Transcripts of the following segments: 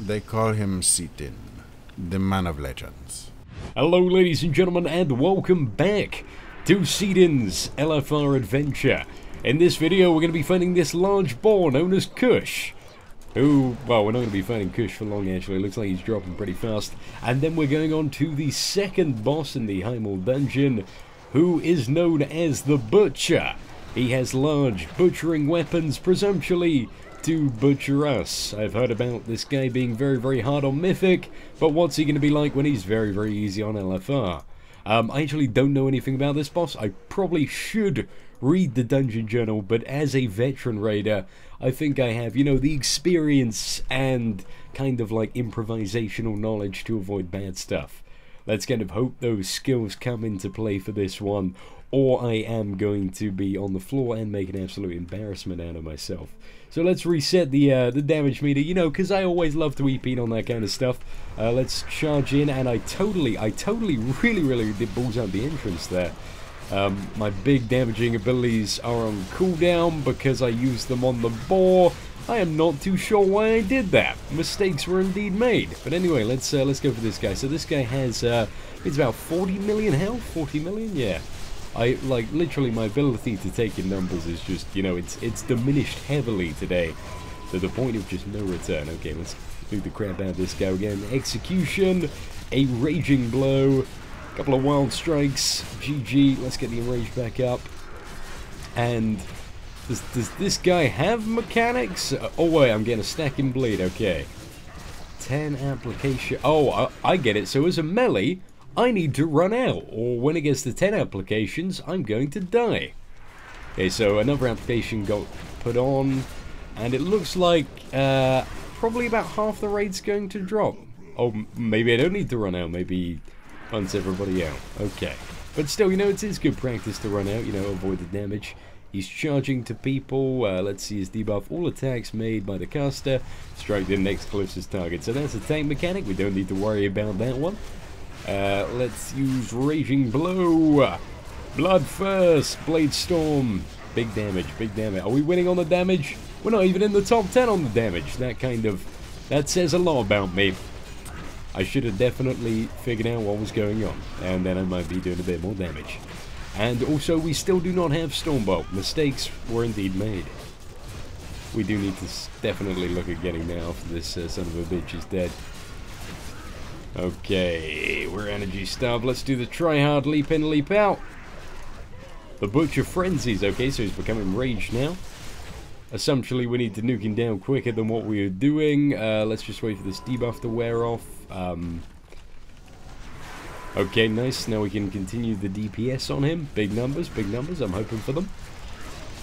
They call him Seatin, the man of legends. Hello ladies and gentlemen, and welcome back to Seatin's LFR Adventure. In this video we're going to be fighting this large boar known as Kush. Who, well, we're not going to be fighting Kush for long actually, looks like he's dropping pretty fast. And then we're going on to the second boss in the Highmaul dungeon, who is known as the Butcher. He has large butchering weapons, presumptually to butcher us. I've heard about this guy being very hard on Mythic, but what's he going to be like when he's very easy on LFR? I actually don't know anything about this boss. I probably should read the dungeon journal, but as a veteran raider, I think I have, you know, the experience and kind of like improvisational knowledge to avoid bad stuff. Let's kind of hope those skills come into play for this one, or I am going to be on the floor and make an absolute embarrassment out of myself. So let's reset the damage meter, you know, because I always love to EP on that kind of stuff. Let's charge in, and I totally really did balls out the entrance there. My big damaging abilities are on cooldown because I used them on the boar. I am not too sure why I did that. Mistakes were indeed made. But anyway, let's go for this guy. So this guy has it's about 40 million health. 40 million, yeah. I like literally my ability to take in numbers is just, you know, it's diminished heavily today to the point of just no return. Okay, let's do the crap out of this guy again. Execution, a raging blow, a couple of wild strikes. GG. Let's get the enrage back up. And does this guy have mechanics? Oh wait, I'm getting a stacking bleed. Okay, 10 application. Oh, I get it. So as a melee, I need to run out, or when it gets to 10 applications, I'm going to die. Okay, so another application got put on, and it looks like probably about half the raid's going to drop. Oh, maybe I don't need to run out, maybe punch everybody out. Okay, but still, you know, it is good practice to run out, you know, avoid the damage. He's charging to people. Let's see his debuff. All attacks made by the caster strike the next closest target. So that's a tank mechanic. We don't need to worry about that one. Let's use Raging Blow. Blood first. Blade Storm. Big damage. Big damage. Are we winning on the damage? We're not even in the top 10 on the damage. That says a lot about me. I should have definitely figured out what was going on, and then I might be doing a bit more damage. And also, we still do not have Stormbolt. Mistakes were indeed made. We do need to definitely look at getting that after this son of a bitch is dead. Okay, we're energy starved. Let's do the try-hard leap in, leap out. The Butcher frenzies. Okay, so he's becoming raged now. Assumptionally, we need to nuke him down quicker than what we were doing. Let's just wait for this debuff to wear off. Okay, nice. Now we can continue the DPS on him. Big numbers, I'm hoping for them.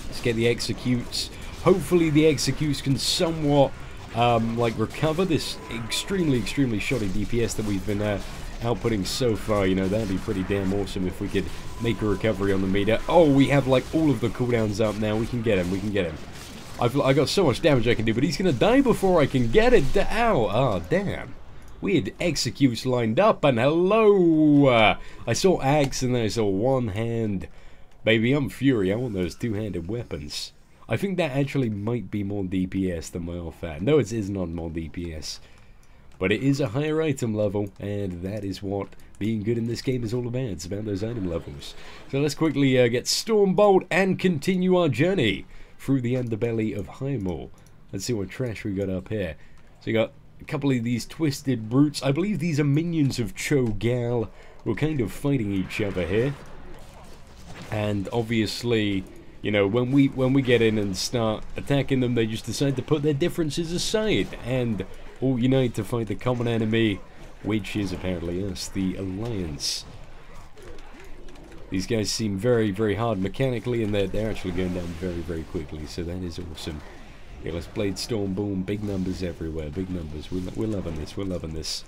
Let's get the executes. Hopefully the executes can somewhat, like, recover this extremely shoddy DPS that we've been outputting so far. You know, that'd be pretty damn awesome if we could make a recovery on the meter. Oh, we have, like, all of the cooldowns up now. We can get him, I got so much damage I can do, but he's gonna die before I can get it. Ow! Oh, damn. We had executes lined up, and hello! I saw axe, and then I saw one hand. Baby, I'm Fury. I want those two-handed weapons. I think that actually might be more DPS than my off-ad. No, it is not more DPS. But it is a higher item level, and that is what being good in this game is all about. It's about those item levels. So let's quickly get Stormbolt and continue our journey through the underbelly of Highmaul. Let's see what trash we got up here. So you got a couple of these twisted brutes. I believe these are minions of Cho'Gal. We're kind of fighting each other here. And obviously, you know, when we get in and start attacking them, they just decide to put their differences aside and all unite to fight the common enemy, which is apparently us, the Alliance. These guys seem very hard mechanically, and they're actually going down very quickly, so that is awesome. Okay, let's Blade Storm, boom, big numbers everywhere, big numbers. We're loving this, we're loving this.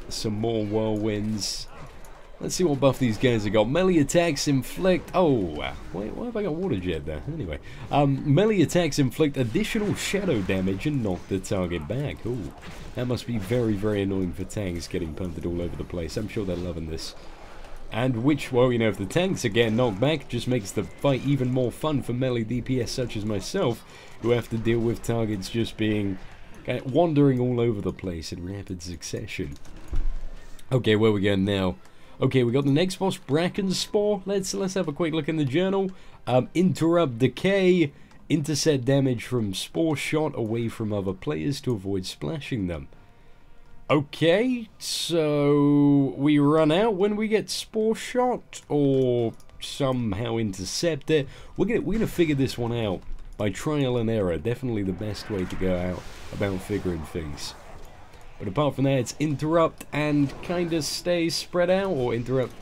Some more whirlwinds. Let's see what buff these guys have got. Melee attacks inflict... Oh, wait, why have I got water jet there? Anyway, melee attacks inflict additional shadow damage and knock the target back. Ooh, that must be very annoying for tanks getting punted all over the place. I'm sure they're loving this. And which, well, you know, if the tanks are getting knocked back, it just makes the fight even more fun for melee DPS such as myself, who have to deal with targets just being Okay, wandering all over the place in rapid succession. Okay, where we going now? Okay, we got the next boss, Bracken Spore. Let's have a quick look in the journal. Interrupt decay, intercept damage from spore shot away from other players to avoid splashing them. Okay, so we run out when we get spore shot, or somehow intercept it. We're gonna figure this one out by trial and error. Definitely the best way to go out about figuring things. But apart from that, it's interrupt and kind of stay spread out, or interrupt.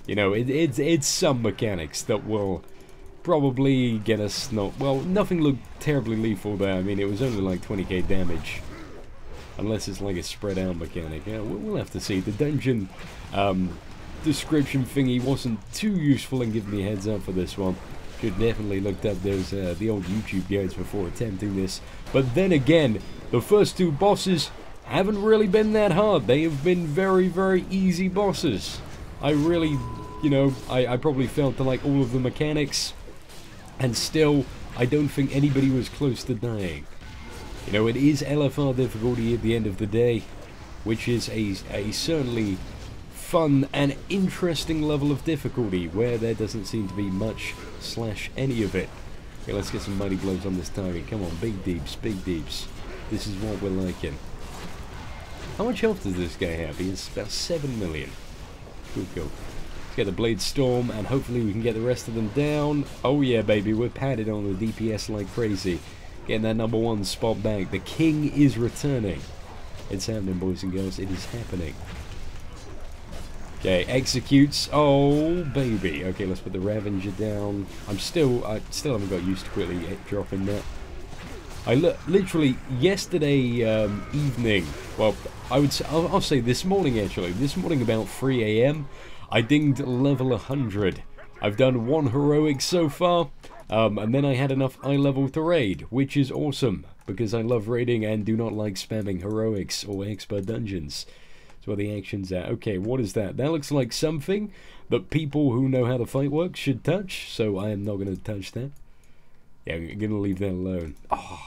You know, it's some mechanics that will probably get us not. Well, nothing looked terribly lethal there. I mean, it was only like 20k damage, unless it's like a spread out mechanic. Yeah, we'll have to see. The dungeon description thingy wasn't too useful in giving me a heads up for this one. Should definitely looked up those the old YouTube guides before attempting this. But then again, the first two bosses haven't really been that hard. They have been very, very easy bosses. I really, you know, I probably felt to like all of the mechanics, and still, I don't think anybody was close to dying. You know, it is LFR difficulty at the end of the day, which is a certainly fun and interesting level of difficulty, where there doesn't seem to be much / any of it. Okay, let's get some mighty blows on this target. Come on, big deeps, big deeps. This is what we're liking. How much health does this guy have? He has about 7 million. Cool, cool. Let's get the Blade Storm, and hopefully we can get the rest of them down. Oh yeah, baby, we're padded on the DPS like crazy. Getting that #1 spot back. The king is returning. It's happening, boys and girls. It is happening. Okay, executes. Oh, baby. Okay, let's put the Ravager down. I still haven't got used to quickly dropping that. I literally yesterday evening. Well, I'll say this morning actually. This morning about 3 AM, I dinged level 100. I've done 1 heroic so far, and then I had enough eye level to raid, which is awesome because I love raiding and do not like spamming heroics or expert dungeons. That's where the action's at. Okay, what is that? That looks like something that people who know how the fight works should touch, so I am not going to touch that. Yeah, I'm going to leave that alone. Oh,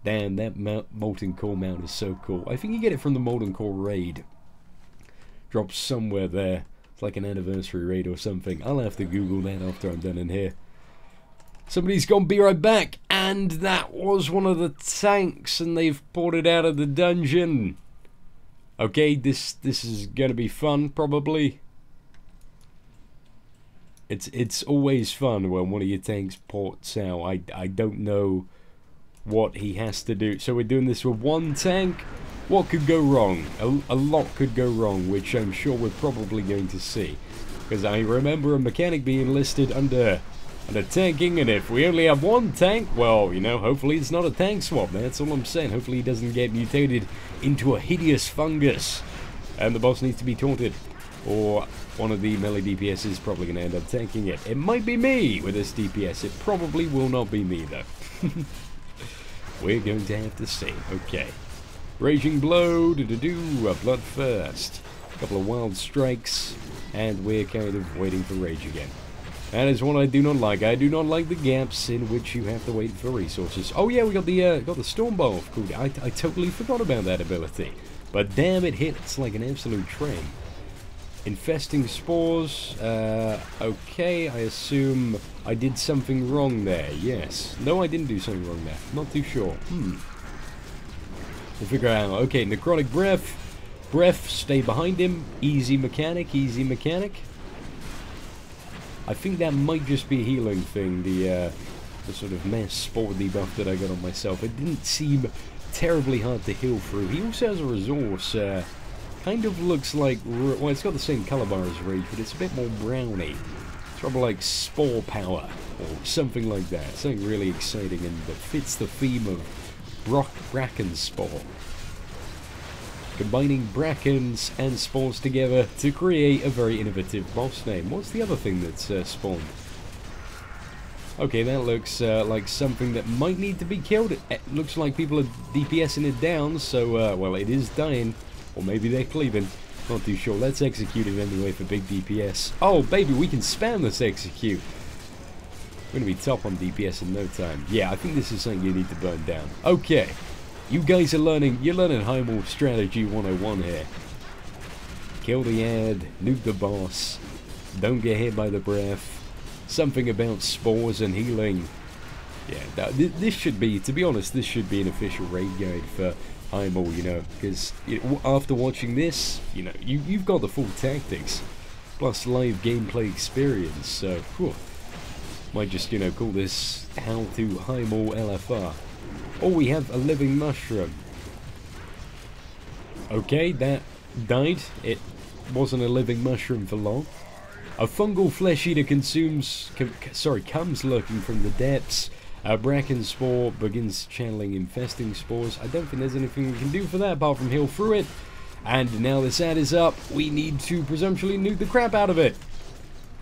damn, that Molten Core mount is so cool. I think you get it from the Molten Core raid. Drops somewhere there. It's like an anniversary raid or something. I'll have to Google that after I'm done in here. Somebody's gonna be right back, and that was one of the tanks, and they've poured it out of the dungeon. Okay, this is gonna be fun, probably. It's always fun when one of your tanks ports out. I don't know what he has to do. So we're doing this with one tank. What could go wrong? A lot could go wrong, which I'm sure we're probably going to see. Because I remember a mechanic being listed under tanking, and if we only have one tank, well, you know, hopefully it's not a tank swap. That's all I'm saying. Hopefully he doesn't get mutated into a hideous fungus, and the boss needs to be taunted. Or one of the melee DPS is probably going to end up tanking it. It might be me with this DPS. It probably will not be me, though. We're going to have to see. Okay. Raging Blow, a Blood First. A couple of Wild Strikes, and we're kind of waiting for Rage again. That is what I do not like. I do not like the gaps in which you have to wait for resources. Oh yeah, we got the Storm Bow. Cool. I totally forgot about that ability. But damn, it hits like an absolute train. Infesting Spores. Okay, I assume I did something wrong there. Yes. No, I didn't do something wrong there. Not too sure. We'll figure out. Okay, Necrotic Breath. Breath, stay behind him. Easy mechanic, easy mechanic. I think that might just be a healing thing, the sort of mass spore debuff that I got on myself. It didn't seem terribly hard to heal through. He also has a resource, kind of looks like, well, it's got the same color bar as Rage, but it's a bit more browny. It's probably like Spore Power, or something like that. Something really exciting and that fits the theme of Bracken Spore. Combining Brackens and Spores together to create a very innovative boss name. What's the other thing that's spawned? Okay, that looks like something that might need to be killed. It looks like people are DPSing it down, so, well, it is dying. Or maybe they're cleaving. Not too sure. Let's execute it anyway for big DPS. Oh, baby, we can spam this execute. We're going to be top on DPS in no time. Yeah, I think this is something you need to burn down. Okay. You guys are learning, you're learning Highmaul Strategy 101 here. Kill the ad, nuke the boss, don't get hit by the breath, something about spores and healing. Yeah, this should be, to be honest, this should be an official raid guide for Highmaul, you know, because after watching this, you know, you've got the full tactics, plus live gameplay experience, so, whew, might just, you know, call this How to Highmaul LFR. Oh, we have a living mushroom. Okay, that died. It wasn't a living mushroom for long. A fungal flesh eater comes lurking from the depths. Bracken Spore begins channeling infesting spores. I don't think there's anything we can do for that apart from heal through it. And now this ad is up, we need to presumptually nuke the crap out of it.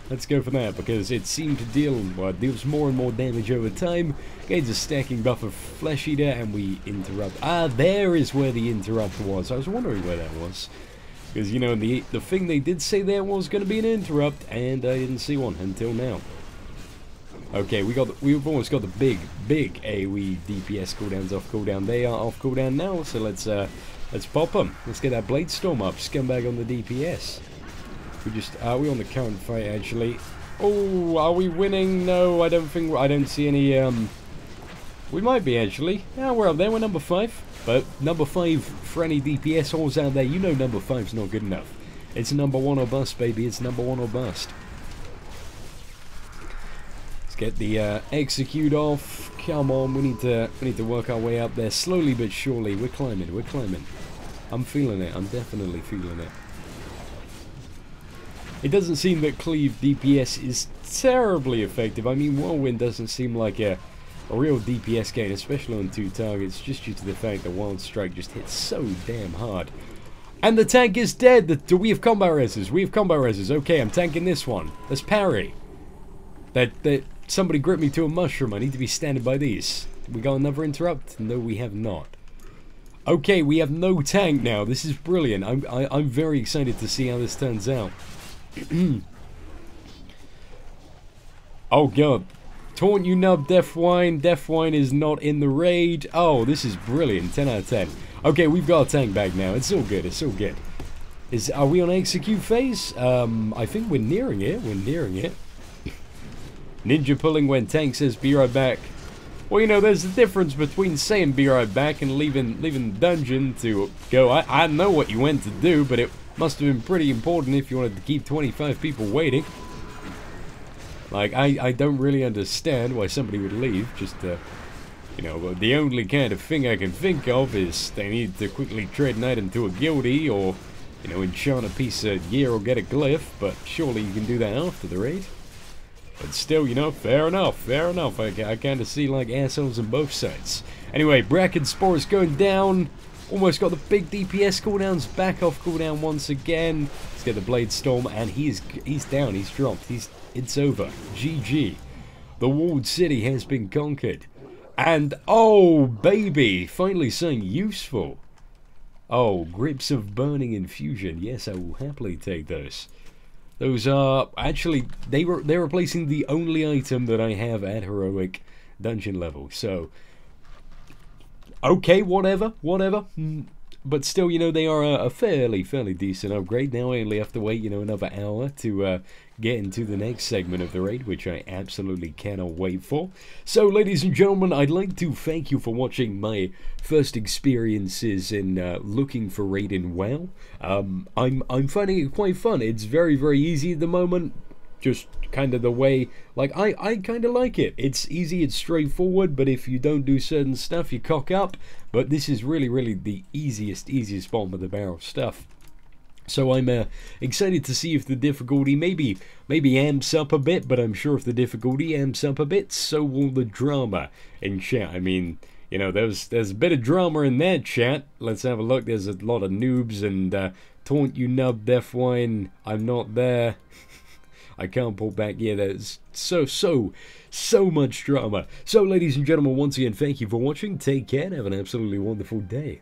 Let's go for that, because it seemed to deals more and more damage over time, gains a stacking buff of Flesh Eater, and we interrupt. Ah, there is where the interrupt was. I was wondering where that was. Because, you know, the thing they did say there was going to be an interrupt, and I didn't see one until now. Okay, we've almost got the big AoE DPS cooldowns off cooldown. They are off cooldown now, so let's pop them. Let's get that Blade Storm up, scumbag on the DPS. Are we on the current fight, actually? Oh, are we winning? No, I don't see any, we might be, actually. Yeah, we're up there, we're number 5. But number 5, for any DPS holes out there, you know number 5's not good enough. It's number 1 or bust, baby, it's number 1 or bust. Let's get the, execute off. Come on, we need to work our way up there, slowly but surely. We're climbing. I'm feeling it, I'm definitely feeling it. It doesn't seem that cleave DPS is terribly effective. I mean, Whirlwind doesn't seem like a real DPS gain, especially on 2 targets, just due to the fact that Wild Strike just hits so damn hard. And the tank is dead! Do we have combo reses? We have combo reses. Okay, I'm tanking this one. Let's parry. Somebody grip me to a mushroom. I need to be standing by these. We got another interrupt? No, we have not. Okay, we have no tank now. This is brilliant. I'm very excited to see how this turns out. Oh god. Taunt you nub, Deathwine. Deathwine is not in the raid. Oh, this is brilliant. 10 out of 10. Okay, we've got a tank back now. It's all good. It's all good. Are we on execute phase? I think we're nearing it. We're nearing it. Ninja pulling when tank says be right back. Well, you know, there's a difference between saying be right back and leaving the dungeon to go. I know what you went to do, but it must have been pretty important if you wanted to keep 25 people waiting. Like, I don't really understand why somebody would leave. Just, you know, the only kind of thing I can think of is they need to quickly trade an item to a guildie, or, you know, enchant a piece of gear or get a glyph, but surely you can do that after the raid. But still, you know, fair enough, fair enough. I kind of see, like, assholes on both sides. Anyway, Bracken Spore is going down. Almost got the big DPS cooldowns back off cooldown once again. Let's get the Blade Storm, and he's down, he's dropped, it's over. GG. The walled city has been conquered. And, oh, baby, finally something useful. Oh, Grips of Burning Infusion. Yes, I will happily take those. Those are, actually, they're replacing the only item that I have at heroic dungeon level, so okay, whatever. But still, you know, they are a fairly decent upgrade. Now I only have to wait, you know, another hour to get into the next segment of the raid, which I absolutely cannot wait for. So, ladies and gentlemen, I'd like to thank you for watching my first experiences in looking for raid in WoW. I'm finding it quite fun. It's very easy at the moment. Just kind of the way, like, I kind of like it. It's easy, it's straightforward, but if you don't do certain stuff, you cock up. But this is really the easiest bottom of the barrel stuff. So I'm excited to see if the difficulty maybe amps up a bit, but I'm sure if the difficulty amps up a bit, so will the drama in chat. I mean, you know, there's a bit of drama in that chat. Let's have a look. There's a lot of noobs and taunt you nub, Deathwine. I'm not there. I can't pull back. Yeah, there's so much drama. So, ladies and gentlemen, once again, thank you for watching. Take care and have an absolutely wonderful day.